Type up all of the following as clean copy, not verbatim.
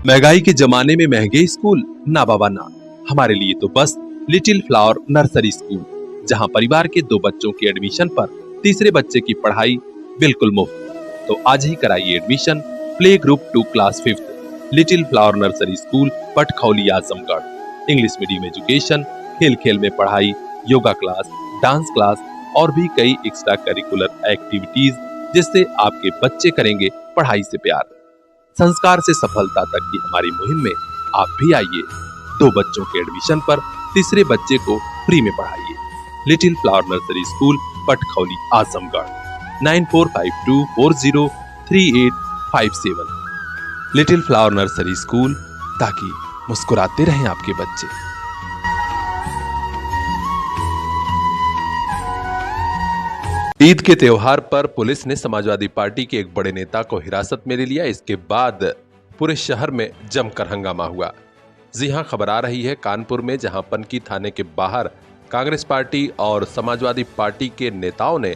महंगाई के जमाने में महंगे स्कूल ना बाबा ना, हमारे लिए तो बस लिटिल फ्लावर नर्सरी स्कूल, जहां परिवार के 2 बच्चों की एडमिशन पर तीसरे बच्चे की पढ़ाई बिल्कुल मुफ्त। तो आज ही कराइए admission play group 2 class 5th little flower nursery school Patkhauli Azamgarh. English medium education, खेल खेल में पढ़ाई, योगा क्लास, डांस क्लास और भी कई एक्स्ट्रा करिकुलर एक्टिविटीज, जिससे आपके बच्चे करेंगे पढ़ाई से प्यार। संस्कार से सफलता तक की हमारी मुहिम में आप भी आइए। 2 बच्चों के एडमिशन पर तीसरे बच्चे को फ्री में पढ़ाइए। Little flower nursery school Patkhauli Azamgarh 9452403857। Little flower nursery school, ताकि मुस्कुराते रहें आपके बच्चे। ईद के त्योहार पर पुलिस ने समाजवादी पार्टी के एक बड़े नेता को हिरासत में ले लिया। इसके बाद पूरे शहर में जमकर हंगामा हुआ। जी हां, खबर आ रही है कानपुर में, जहां पनकी थाने के बाहर कांग्रेस पार्टी और समाजवादी पार्टी के नेताओं ने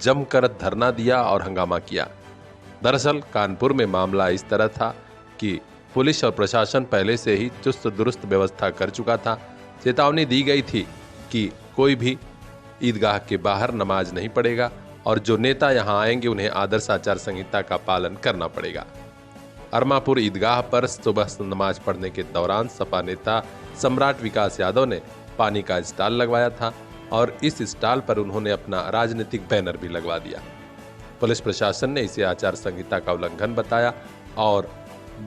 जमकर धरना दिया और हंगामा किया। दरअसल कानपुर में मामला इस तरह था कि पुलिस और प्रशासन पहले से ही चुस्त दुरुस्त व्यवस्था कर चुका था। चेतावनी दी गई थी कि कोई भी ईदगाह के बाहर नमाज नहीं पढ़ेगा और जो नेता यहां आएंगे उन्हें आदर्श आचार संहिता का पालन करना पड़ेगा। अरमापुर ईदगाह पर सुबह नमाज पढ़ने के दौरान सपा नेता सम्राट विकास यादव ने पानी का स्टॉल लगवाया था और इस स्टॉल पर उन्होंने अपना राजनीतिक बैनर भी लगवा दिया। पुलिस प्रशासन ने इसे आचार संहिता का उल्लंघन बताया और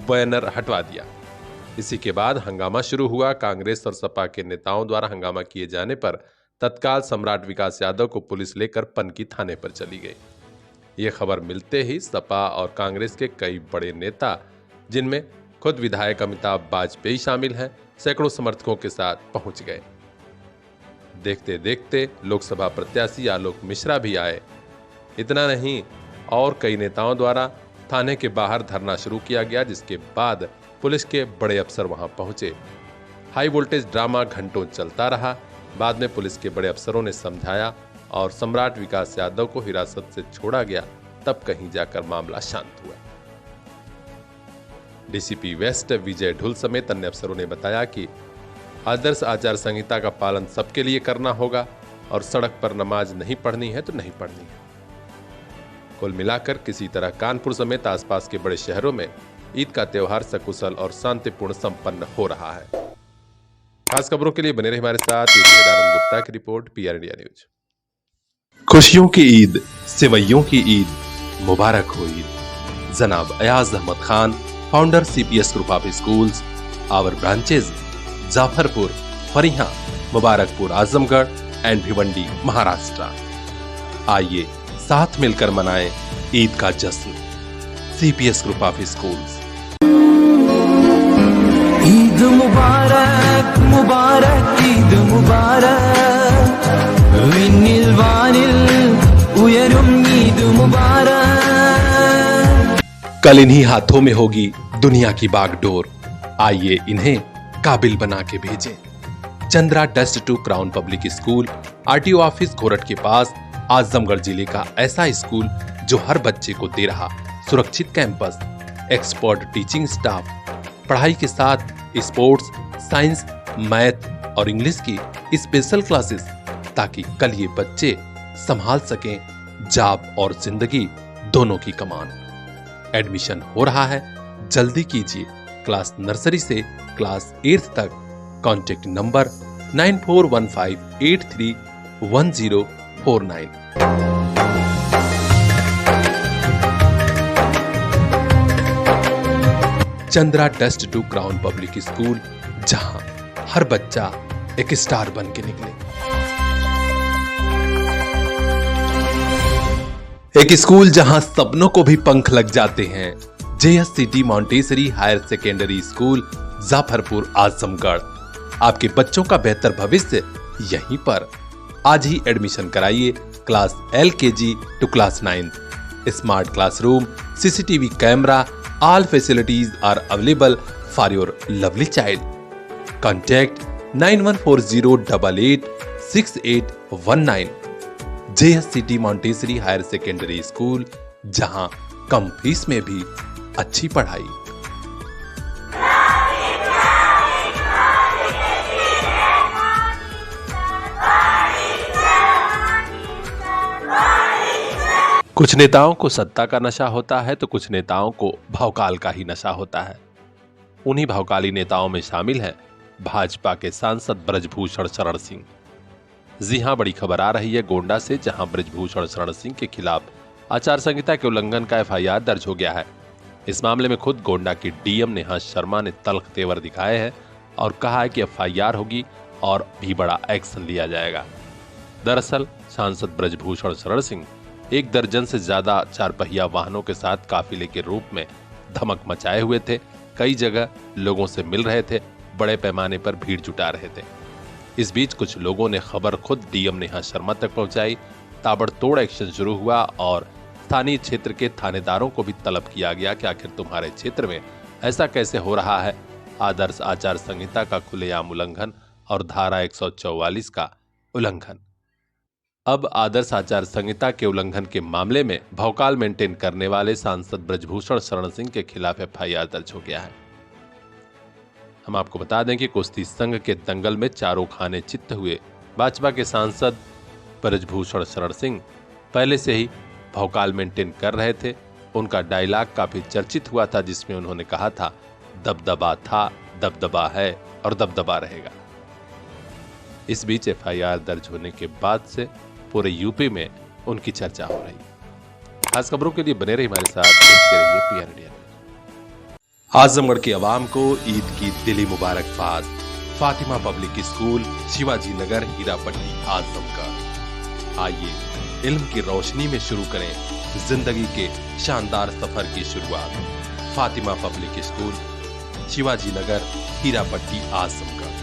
बैनर हटवा दिया। इसी के बाद हंगामा शुरू हुआ। कांग्रेस और सपा के नेताओं द्वारा हंगामा किए जाने पर तत्काल सम्राट विकास यादव को पुलिस लेकर पनकी थाने पर चली गई। ये खबर मिलते ही सपा और कांग्रेस के कई बड़े नेता, जिनमें खुद विधायक अमिताभ वाजपेयी शामिल हैं, सैकड़ों समर्थकों के साथ पहुंच गए। देखते देखते लोकसभा प्रत्याशी आलोक मिश्रा भी आए। इतना नहीं, और कई नेताओं द्वारा थाने के बाहर धरना शुरू किया गया, जिसके बाद पुलिस के बड़े अफसर वहां पहुंचे। हाई वोल्टेज ड्रामा घंटों चलता रहा। बाद में पुलिस के बड़े अफसरों ने समझाया और सम्राट विकास यादव को हिरासत से छोड़ा गया। तब कहीं जाकर मामला शांत हुआ। डीसीपी वेस्ट विजय ढुल समेत अन्य अफसरों ने बताया कि आदर्श आचार संहिता का पालन सबके लिए करना होगा और सड़क पर नमाज नहीं पढ़नी है तो नहीं पढ़नी है। कुल मिलाकर किसी तरह कानपुर समेत आसपास के बड़े शहरों में ईद का त्योहार सकुशल और शांतिपूर्ण संपन्न हो रहा है। खास खबरों के लिए बने रहे हमारे साथ। सदानंद गुप्ता की रिपोर्ट, पीआर इंडिया न्यूज। खुशियों की ईद, सेवैयों की ईद, मुबारक हो ईद। जनाब Ayaz Ahmad Khan, founder CPS group of schools, our branches Jafarpur, Phariya, Mubarakpur, Azamgarh and Bhiwandi, Maharashtra. आइए साथ मिलकर मनाएं ईद का जश्न। CPS group of schools. Eid मुबारक मुबारक ईद मुबारक, विनिल वानिल उयरुम ईद मुबारक। कल इन्हीं हाथों में होगी दुनिया की बागडोर। आइए इन्हें काबिल बना के भेजें। Chandra dust to crown public school, RTO office Ghorat के पास, आजमगढ़ जिले का ऐसा स्कूल जो हर बच्चे को दे रहा सुरक्षित कैंपस, एक्सपर्ट टीचिंग स्टाफ, पढ़ाई के साथ स्पोर्ट्स, साइंस, मैथ और इंग्लिश की स्पेशल क्लासेस, ताकि कल ये बच्चे संभाल सकें जॉब और जिंदगी दोनों की कमान। एडमिशन हो रहा है, जल्दी कीजिए। क्लास नर्सरी से क्लास 8th तक। Contact number 9415831049। Chandra dust to crown public school, जहां हर बच्चा एक स्टार बन के निकले। एक स्कूल जहां सपनों को भी पंख लग जाते हैं। JSCT Montessori higher secondary school, Jafarpur, Azamgarh. आपके बच्चों का बेहतर भविष्य यहीं पर। आज ही एडमिशन कराइए। Class LKG to class 9th। Smart classroom, CCTV camera, all facilities are available for your lovely child. Contact 9140886819। JSCT Montessori higher secondary school, जहां कम फीस में भी अच्छी पढ़ाई। कुछ नेताओं को सत्ता का नशा होता है तो कुछ नेताओं को भौकाल का ही नशा होता है। उन्हीं भौकाली नेताओं में शामिल हैं भाजपा के सांसद ब्रजभूषण शरण सिंह। जी हां, बड़ी खबर आ रही है गोंडा से, जहां ब्रजभूषण शरण सिंह के खिलाफ आचार संहिता के उल्लंघन का एफआईआर दर्ज हो गया है। इस मामले में खुद गोंडा की डीएम नेहा शर्मा ने तल्ख तेवर दिखाए हैं और कहा है कि एफआईआर होगी और भी बड़ा एक्शन लिया जाएगा। दरअसल सांसद ब्रजभूषण शरण सिंह एक दर्जन से ज्यादा चारपहिया वाहनों के साथ काफिले के रूप में धमक मचाए हुए थे। कई जगह लोगों से मिल रहे थे, बड़े पैमाने पर भीड़ जुटा रहे थे। इस बीच कुछ लोगों ने खबर खुद डीएम नेहा शर्मा तक पहुंचाई। ताबड़तोड़ एक्शन शुरू हुआ और स्थानीय क्षेत्र के थानेदारों को भी तलब किया गया कि आखिर तुम्हारे क्षेत्र में ऐसा कैसे हो रहा है। आदर्श आचार संहिता का खुलेआम उल्लंघन और धारा 144 का उल्लंघन। अब आदर्श आचार संहिता के उल्लंघन के मामले में भौकाल मेंटेन करने वाले सांसद ब्रजभूषण शरण सिंह के खिलाफ एफआईआर दर्ज हो गया है। हम आपको बता दें कि कुश्ती संघ के दंगल में चारों खाने चित्त हुए भाजपा के सांसद ब्रजभूषण शरण सिंह पहले से ही भौकाल मेंटेन कर रहे थे। उनका डायलॉग काफी चर्चित हुआ था, जिसमें उन्होंने कहा था, दबदबा था, दबदबा है और दबदबा रहेगा। इस बीच एफआईआर दर्ज होने के बाद से पूरे यूपी में उनकी चर्चा हो रही। खास खबरों के लिए बने रहिए हमारे साथ, देखते रहिए पीआर इंडिया। आजमगढ़ की आवाम को ईद की दिली मुबारकबाद। फातिमा पब्लिक स्कूल, शिवाजी नगर, हीरापट्टी, आजमगढ़। आइए इल्म की रोशनी में शुरू करें जिंदगी के शानदार सफर की शुरुआत। फातिमा पब्लिक स्कूल, शिवाजी नगर, हीरापट्टी, आजमगढ़।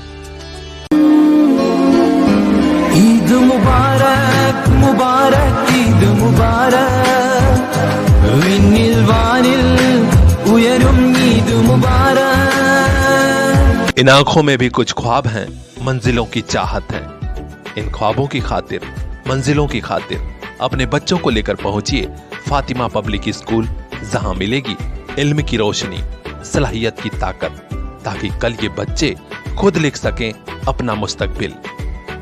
ईद मुबारक मुबारक ईद मुबारक विनिल वानिल उयरुम ईद मुबारक। इन आंखों में भी कुछ ख्वाब हैं, मंजिलों की चाहत है। इन ख्वाबों की खातिर, मंजिलों की खातिर अपने बच्चों को लेकर पहुंचिए फातिमा पब्लिक स्कूल, जहां मिलेगी इल्म की रोशनी, सलाहियत की ताकत, ताकि कल ये बच्चे खुद लिख सकें अपना मुस्तकबिल।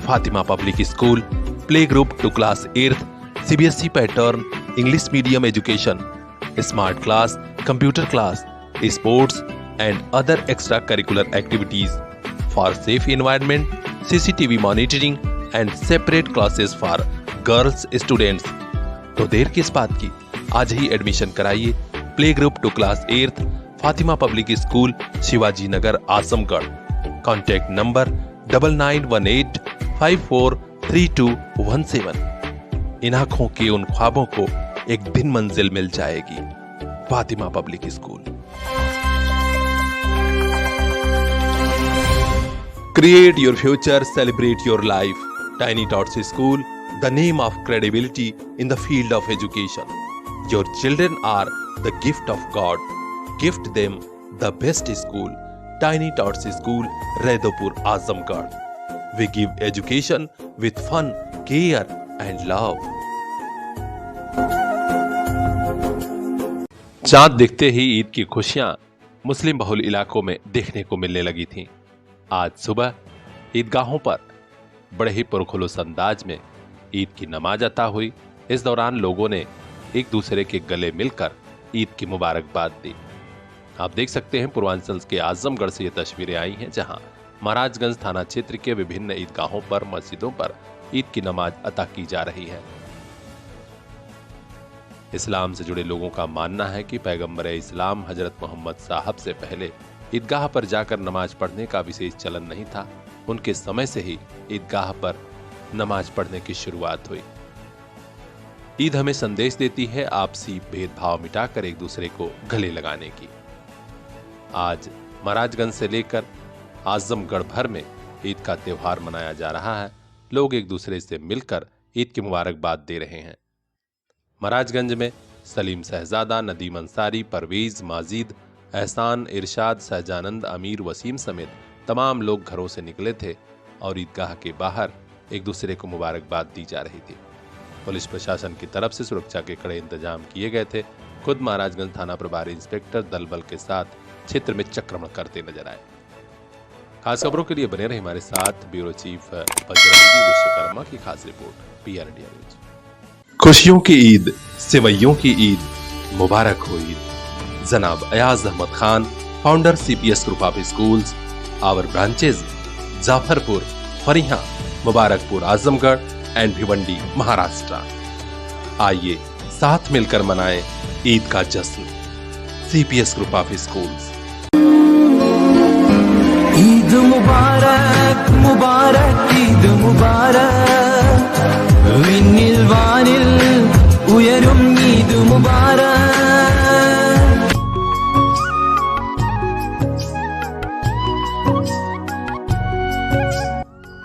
Fatima public school, play group to class 8th, CBSE pattern, English medium education, smart class, computer class, sports and other extra curricular activities for safe environment, CCTV monitoring and separate classes for girls students. तो देर किस बात की, आज ही admission कराइए play group to class 8th, Fatima public school, Shivaji Nagar, Azamgarh. Contact number 9918543217। इन आंखों के उन ख्वाबों को एक दिन मंजिल मिल जाएगी। Fatima public school. Create your future, celebrate your life. Tiny tots school, the name of credibility in the field of education. Your children are the gift of God. Gift them the best school. Tiny Tots School, Raidopur, Azamgarh. We give education with fun, care and love. चांद दिखते ही ईद की खुशियां मुस्लिम बहुल इलाकों में देखने को मिलने लगी थीं। आज सुबह ईदगाहों पर बड़े ही पुरखुलूस अंदाज में ईद की नमाज अता हुई। इस दौरान लोगों ने एक दूसरे के गले मिलकर ईद की मुबारकबाद दी। आप देख सकते हैं पूर्वांचल के आजमगढ़ से ये तस्वीरें आई हैं, जहां महाराजगंज थाना क्षेत्र के विभिन्न ईदगाहों पर, मस्जिदों पर ईद की नमाज अता की जा रही है। इस्लाम से जुड़े लोगों का मानना है कि पैगंबर इस्लाम हजरत मोहम्मद साहब से पहले ईदगाह पर जाकर नमाज पढ़ने का विशेष चलन नहीं था। उनके समय से ही ईदगाह पर नमाज पढ़ने की शुरुआत हुई। ईद हमें संदेश देती है आपसी भेदभाव मिटाकर एक दूसरे को गले लगाने की। आज महाराजगंज से लेकर आजमगढ़ भर में ईद का त्योहार मनाया जा रहा है। लोग एक दूसरे से मिलकर ईद की मुबारकबाद दे रहे हैं। महाराजगंज में सलीम शहजादा, नदीम अंसारी, परवेज, माजिद, एहसान, इरशाद, सहजानंद, अमीर, वसीम समेत तमाम लोग घरों से निकले थे और ईदगाह के बाहर एक दूसरे को मुबारकबाद दी जा रही थी। पुलिस प्रशासन की तरफ से सुरक्षा के कड़े इंतजाम किए गए थे। खुद महाराजगंज थाना प्रभारी इंस्पेक्टर दल बल के साथ क्षेत्र में चक्रमण करते नजर आए। खास खबरों के लिए बने रहे हमारे साथ। ब्यूरो चीफ बजरंगी विश्वकर्मा की खास रिपोर्ट, पीआर इंडिया न्यूज। खुशियों की ईद, सेवैयों की ईद, मुबारक हो ईद। जनाब Ayaz Ahmad Khan, founder CPS group of schools, our branches Jafarpur, Phariya, Mubarakpur, Azamgarh and Bhiwandi, Maharashtra. आइए साथ मिलकर मनाएं ईद का जश्न। CPS group of schools. Eid मुबारक मुबारक ईद मुबारक, विनिल वानिल उयरुम ईद मुबारक।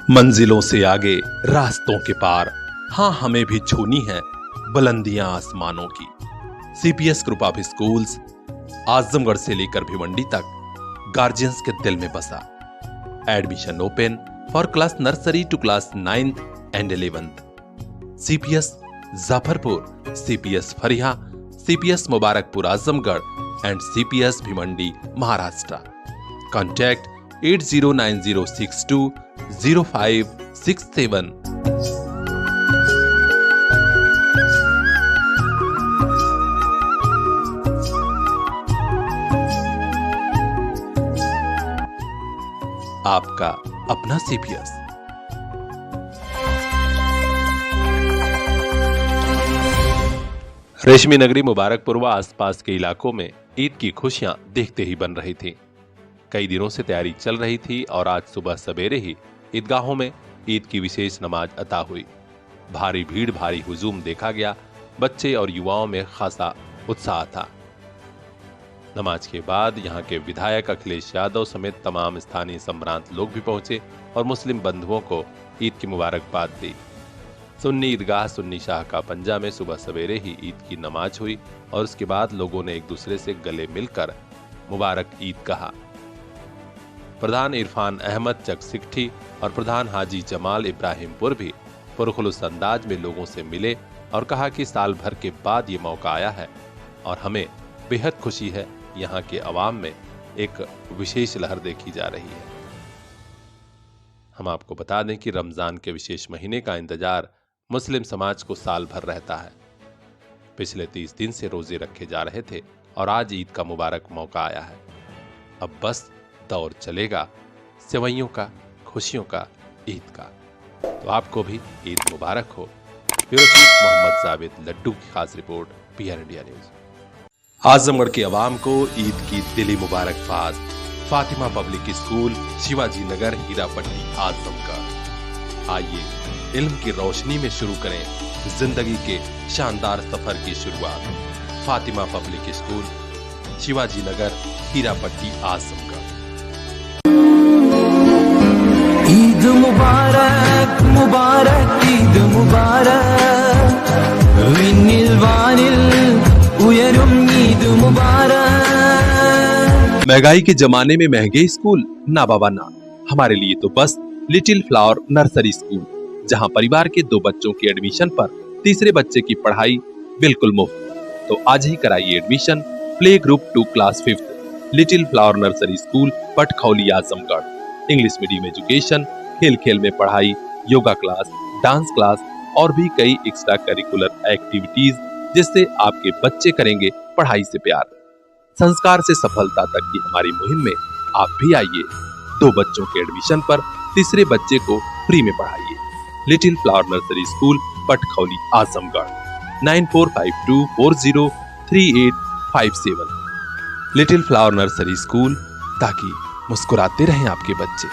मंजिलों से आगे रास्तों के पार, हाँ हमें भी छूनी है बुलंदियां आसमानों की। CPS group of schools Azamgarh से लेकर भिवंडी तक गार्जियंस के दिल में बसा। Admission open for class nursery to class 9th and 11th। CPS Jafarpur, CPS Fariya, CPS Mubarakpur Azamgarh and CPS Bhiwandi, Maharashtra. Contact 8090620567। आपका अपना CPS। रेशमी नगरी मुबारकपुर व आसपास के इलाकों में ईद की खुशियां देखते ही बन रही थी। कई दिनों से तैयारी चल रही थी और आज सुबह सवेरे ही ईदगाहों में ईद की विशेष नमाज अता हुई। भारी भीड़, भारी हुजूम देखा गया। बच्चे और युवाओं में खासा उत्साह था। नमाज के बाद यहां के विधायक अखिलेश यादव समेत तमाम स्थानीय संभ्रांत लोग भी पहुंचे और मुस्लिम बंधुओं को ईद की मुबारकबाद दी। सुन्नी ईदगाह सुन्नी शाह का पंजा में सुबह सवेरे ही ईद की नमाज हुई और उसके बाद लोगों ने एक दूसरे से गले मिलकर मुबारक ईद कहा। प्रधान इरफान अहमद चकसिकठी और प्रधान हाजी जमाल इब्राहिमपुर भी पुरखुलूस अंदाज में लोगों से मिले और कहा कि साल भर के बाद ये मौका आया है और हमें बेहद खुशी है। यहाँ के अवाम में एक विशेष लहर देखी जा रही है। हम आपको बता दें कि रमजान के विशेष महीने का इंतजार मुस्लिम समाज को साल भर रहता है। पिछले 30 दिन से रोजे रखे जा रहे थे और आज ईद का मुबारक मौका आया है। अब बस दौर चलेगा सेवैयों का, खुशियों का, ईद का। तो आपको भी ईद मुबारक हो। ब्यूरो चीफ मोहम्मद जावेद लड्डू की खास report, PR India news. Azamgarh के अवाम को ईद की दिली मुबारकबाद। फातिमा पब्लिक स्कूल, शिवाजी नगर, हीरापट्टी, आजमगढ़। आइए इल्म की रोशनी में शुरू करें जिंदगी के शानदार सफर की शुरुआत। फातिमा पब्लिक स्कूल, शिवाजी नगर, हीरापट्टी, आजमगढ़। ईद मुबारक मुबारक ईद मुबारक, विनिल वानिल उयरुम ईद मुबारक। महंगाई के जमाने में महंगे स्कूल ना बाबा ना। हमारे लिए तो बस लिटिल फ्लावर नर्सरी स्कूल, जहां परिवार के 2 बच्चों की एडमिशन पर तीसरे बच्चे की पढ़ाई बिल्कुल मुफ्त। तो आज ही कराइए admission play group 2 class 5th little flower nursery school, Patkhauli, Azamgarh. English medium education, खेल खेल में पढ़ाई, योगा क्लास, डांस क्लास और भी कई एक्स्ट्रा करिकुलर एक्टिविटीज, जिससे आपके बच्चे करेंगे पढ़ाई से प्यार। संस्कार से सफलता तक की हमारी मुहिम में आप भी आइए। 2 बच्चों के एडमिशन पर तीसरे बच्चे को फ्री में पढ़ाइए। Little flower nursery school, Patkhauli, Azamgarh. 9452403857। Little flower nursery school, ताकि मुस्कुराते रहें आपके बच्चे।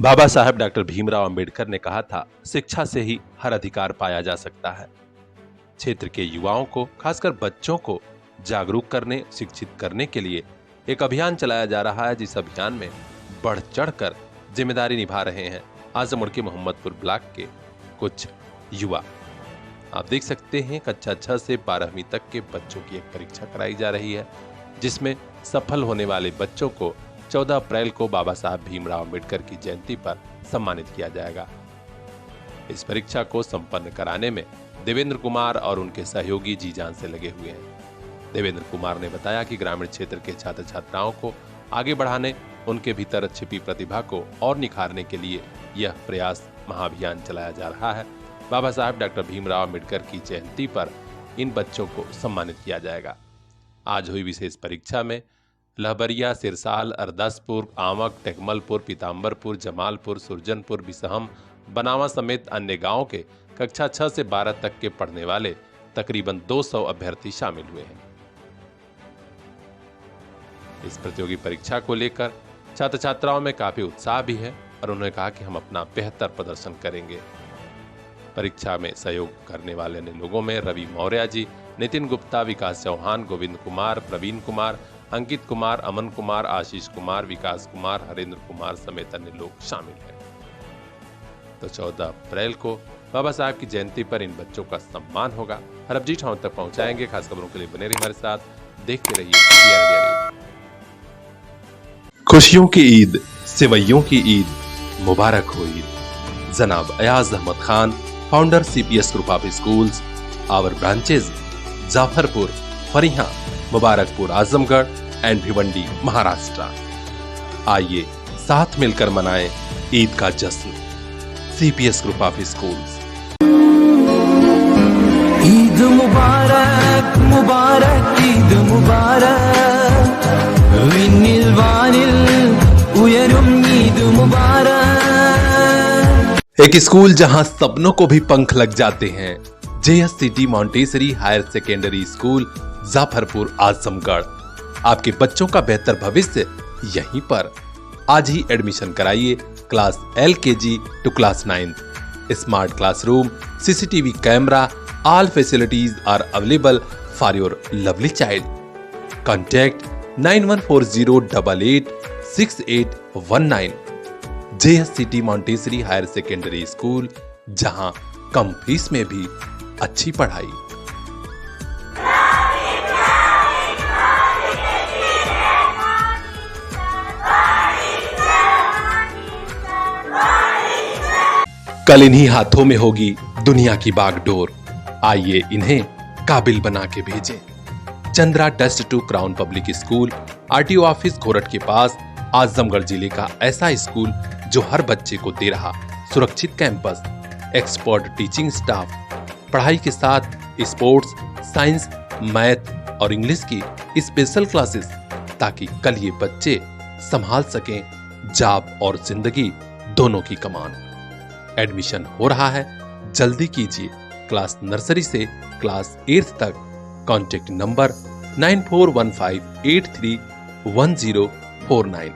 बाबा साहब डॉक्टर भीमराव अंबेडकर ने कहा था, शिक्षा से ही हर अधिकार पाया जा सकता है। क्षेत्र के युवाओं को, खासकर बच्चों को जागरूक करने, शिक्षित करने के लिए एक अभियान चलाया जा रहा है, जिस अभियान में बढ़ चढ़कर जिम्मेदारी निभा रहे हैं आजमगढ़ के मोहम्मदपुर ब्लॉक के कुछ युवा। आप देख सकते हैं, कक्षा 6 से 12वीं तक के बच्चों की एक परीक्षा कराई जा रही है, जिसमें सफल होने वाले बच्चों को 14 अप्रैल को बाबा साहब भीमराव अंबेडकर की जयंती पर सम्मानित किया जाएगा। इस परीक्षा को संपन्न कराने में देवेंद्र कुमार और उनके सहयोगी जी जान से लगे हुए हैं। देवेंद्र कुमार ने बताया कि ग्रामीण क्षेत्र के छात्र छात्राओं को आगे बढ़ाने, उनके भीतर छिपी प्रतिभा को और निखारने के लिए यह प्रयास महाअभियान चलाया जा रहा है। बाबा साहब डॉक्टर भीमराव अम्बेडकर की जयंती पर इन बच्चों को सम्मानित किया जाएगा। आज हुई विशेष परीक्षा में लहबरिया, सिरसाल, अरदासपुर, आमक, टेकमलपुर, पीताम्बरपुर, जमालपुर, सुरजनपुर, बिसहम, बनावा समेत अन्य गांवों के कक्षा 6 से 12 तक के पढ़ने वाले तकरीबन 200 अभ्यर्थी शामिल हुए हैं। इस प्रतियोगी परीक्षा को लेकर छात्र छात्राओं में काफी उत्साह भी है और उन्होंने कहा कि हम अपना बेहतर प्रदर्शन करेंगे। परीक्षा में सहयोग करने वाले लोगों में रवि मौर्य जी, नितिन गुप्ता, विकास चौहान, गोविंद कुमार, प्रवीण कुमार, अंकित कुमार, अमन कुमार, आशीष कुमार, विकास कुमार, हरेंद्र कुमार समेत अन्य लोग शामिल हैं। तो 14 अप्रैल को बाबा साहब की जयंती पर इन बच्चों का सम्मान होगा। हर अपडेट हम तक पहुंचाएंगे। खास खबरों के लिए बने रहिए हमारे साथ, देखते रहिए PRN न्यूज़। खुशियों की ईद, सेवैयों की ईद मुबारक हो ईद। जनाब Ayaz Ahmad Khan, founder CPS group of schools, our branches Jafarpur, Phariya, Mubarakpur, Azamgarh and Bhiwandi, Maharashtra. आइए साथ मिलकर मनाएं ईद का जश्न। CPS group of schools. Eid मुबारक मुबारक ईद मुबारक, विनिल वानिल उयरुम ईद मुबारक। एक स्कूल जहां सपनों को भी पंख लग जाते हैं, JSCT Montessori higher secondary school, Jafarpur, Azamgarh. आपके बच्चों का बेहतर भविष्य यहीं पर। आज ही एडमिशन कराइए class LKG to class 9। Smart classroom, CCTV camera, all facilities are available for your lovely child. Contact 9140886819। JSCT Montessori higher secondary school, जहां कम फीस में भी अच्छी पढ़ाई। कल इन्हीं हाथों में होगी दुनिया की बागडोर। आइए इन्हें काबिल बना के भेजें। Chandra dust to crown public school, RTO office Ghorat के पास, आजमगढ़ जिले का ऐसा स्कूल जो हर बच्चे को दे रहा सुरक्षित कैंपस, एक्सपर्ट टीचिंग स्टाफ, पढ़ाई के साथ स्पोर्ट्स, साइंस, मैथ और इंग्लिश की स्पेशल क्लासेस, ताकि कल ये बच्चे संभाल सकें जॉब और जिंदगी दोनों की कमान। एडमिशन हो रहा है, जल्दी कीजिए। क्लास नर्सरी से क्लास 8th तक। Contact number 9415831049।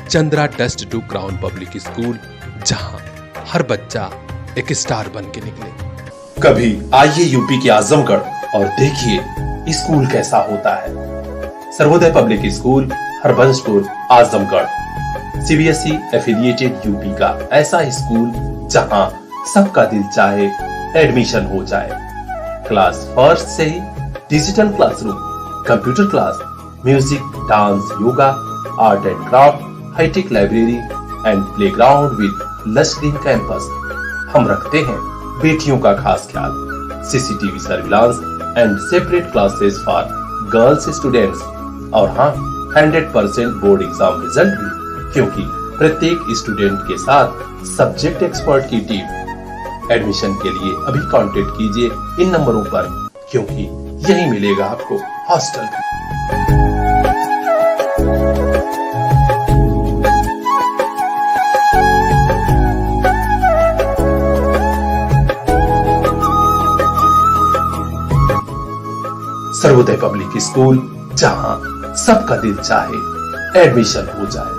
Chandra dust to crown public school, जहां हर बच्चा एक स्टार बन के निकले। कभी आइए यूपी के आजमगढ़ और देखिए स्कूल कैसा होता है। Sarvodaya public school, Harbanspur, Azamgarh. CBSE affiliated UP का ऐसा स्कूल जहां सबका दिल चाहे एडमिशन हो जाए। क्लास फर्स्ट से ही digital classroom, computer class, music, dance, yoga, art and craft, hi tech library and playground with lush green campus. हम रखते हैं बेटियों का खास ख्याल। CCTV surveillance and separate classes for girls students. और हाँ, 100% बोर्ड एग्जाम रिजल्ट भी, क्योंकि प्रत्येक स्टूडेंट के साथ सब्जेक्ट एक्सपर्ट की टीम। एडमिशन के लिए अभी कांटेक्ट कीजिए इन नंबरों पर, क्योंकि यही मिलेगा आपको हॉस्टल भी। सर्वोदय पब्लिक स्कूल, जहां सबका दिल चाहे एडमिशन हो जाए।